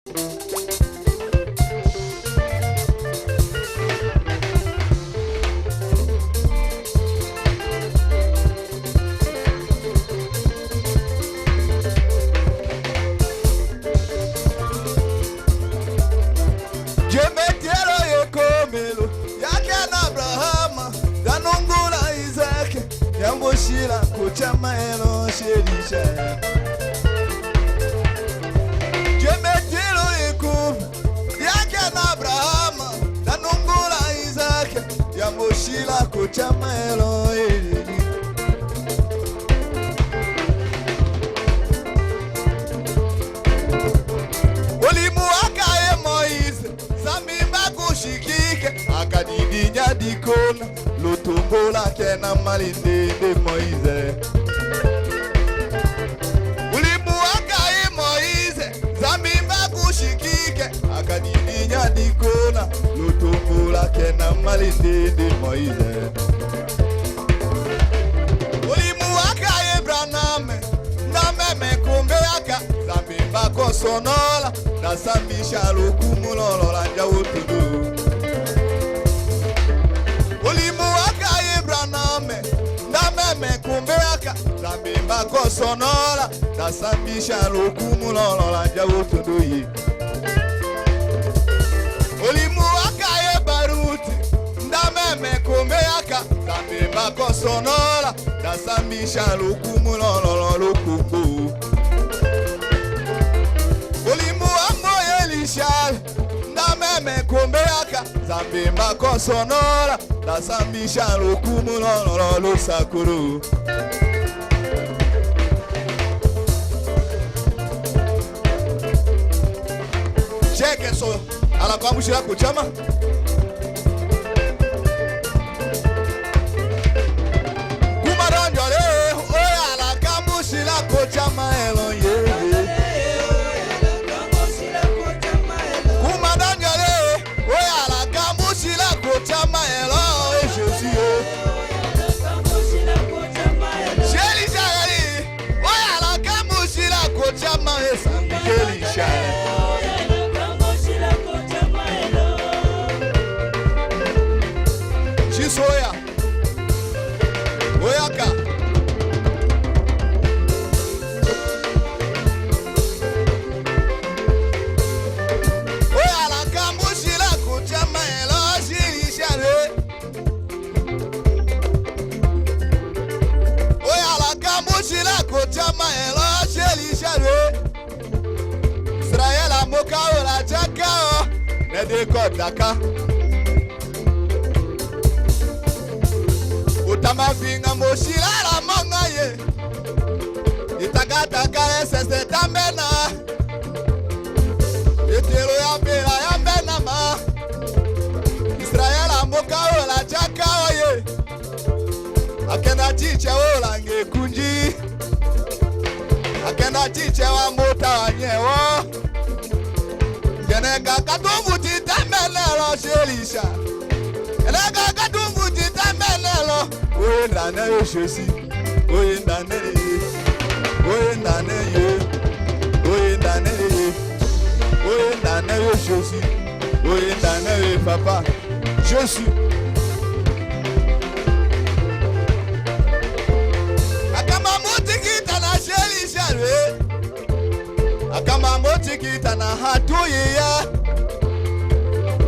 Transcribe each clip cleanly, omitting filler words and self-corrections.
Djembetelo yekomelo yake na Abrahama danungula Isaac yamboshila kuchama elo shelisha. Djembetelo yekomelo yake na Abrahama danungula Isaac yamboshila kuchama elo shelisha. Akadidinya dikona lotombola kena malinde de Moise. Ulimu akaye Moise zamimba kushikike. Akadidinya dikona lotombola kena malinde de Moise. Ulimu akaye Braname nameme kumbe aka zamimba kosonola na sambisha lokumulolo la jawutudu. Kumbeaka zambimba kosonola dasambisha lokumulolo la jawutuduyi. Olimu akaye baruti ndameme kumbeaka zambimba kosonola dasambisha lokumulolo lokuku. Olimu amoye lishal ndameme kumbeaka zambimba kosonola dasambisha lokumulolo losakuru. Cheke so ala kwa mushira kuchama. Kumaranjole oya ala kamushira kuchama elo ye. Kumaranjole oya ala kamushira kuchama elo Jésus. Sheli shagari oya ala kamushira kuchama esa Kelisha. Soya Oyaka Oya la kambushila kuchama elo shirishare. Oya la kambushila kuchama elo shirishare. Israel amoka ola chaka o nede kotaka. Tamafinga moshila la monga ye itakataka esese tambena etelo ya bela ya bena ma Israel amoka ola chaka oye akena chiche ola ngekunji akena chiche wa mota wanyewo keneka katumbu titambele lo shelisha keneka katumbu titambele lo. Oye ndane yo shosi, oye ndane ye, oye ndane ye, oye ndane ye, oye ndane yo shosi, oye ndane ye papa, shosi. Akama motikita na sheli shalwe, akama motikita na hatu ya,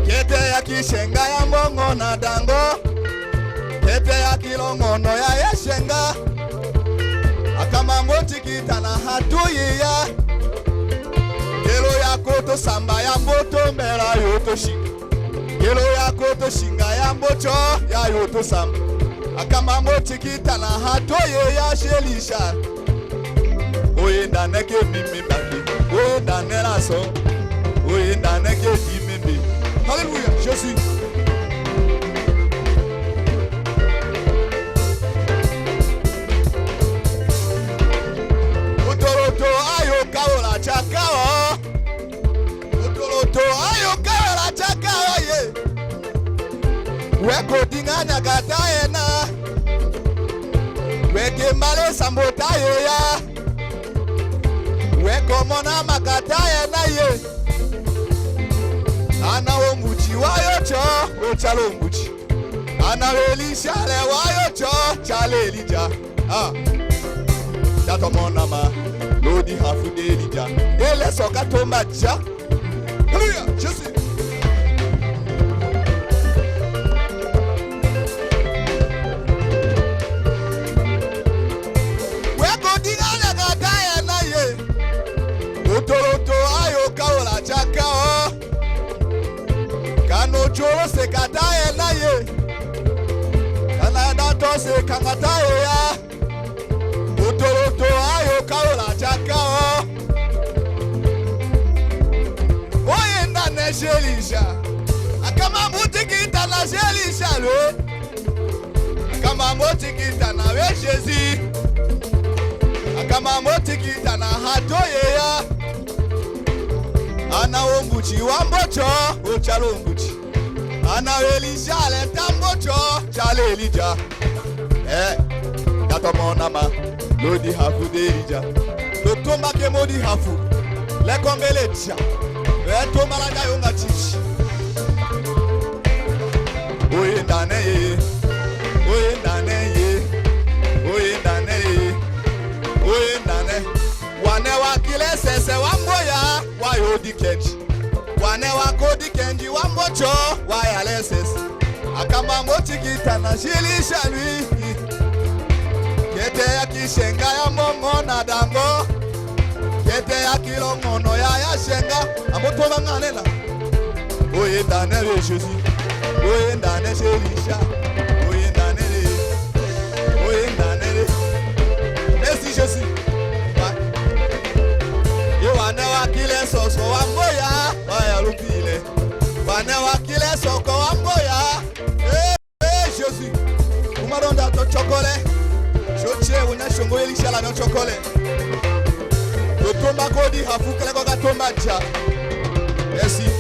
kete ya kishenga ya mbongo na dango. Kete ya kilongono ya yeshenga akama motikita na hatuyi ya kelo ya koto samba ya mboto mbela yoto shinga kelo ya koto shinga ya mbocho ya yoto samba akama motikita na hatuyi ya shelisha. Oye ndane ke mimi baki oye ndane laso oye ndane ke mimi. Hallelujah, je suis. Chakao Utoloto ayo kala chakao ye Weko dinganya gataye na Weke male sambotaye ya Weko mona makataye na ye chalombuchi. Anaweli shale wayo cho chale Elijah. That monama lodi hafu de Elijah. Ele soka to matcha. Hallelujah. Jesus. Otoroto ayo kaola chaka o Kano choro se kataye na ye Kanada to se kangataye ya Otoroto ayo kaola chaka o Oye ndane shelisha Akama mutikita na shelisha lwe Akama mutikita na we Jezi Akama mutikita na hatoye ya Ana ombuchi wambocho o chalo ombuchi. Ana Elisha le tambocho chale Elijah. Dato monama lodi hafu de Elijah. Lo tomba ke modi hafu. Le kombele tia. Tomba la jayo nga chichi. Oye ndane ye. Oye ndane ye. Oye ndane ye. Oye ndane. Wane wakile sese wamboya wayo dikenji. Wane wako dikenji wambocho waya leses. Akamba mochikita na shilisha lui. Kete ya kishenga ya mongo na dango. Kete ya kilongono ya shenga. Amoto banganela. Oye ndane we Jésus. Oye ndane shilisha. Oye ndane le. Oye ndane le. Merci Jésus. Wane wakile soso wamboya waya lupile. Wane wakile soko wamboya. Jésus. Umaronda to chokole. Choche unya shongo Elisha la no chokole. Totomba kodi hafu kele kwa tomba cha. Merci.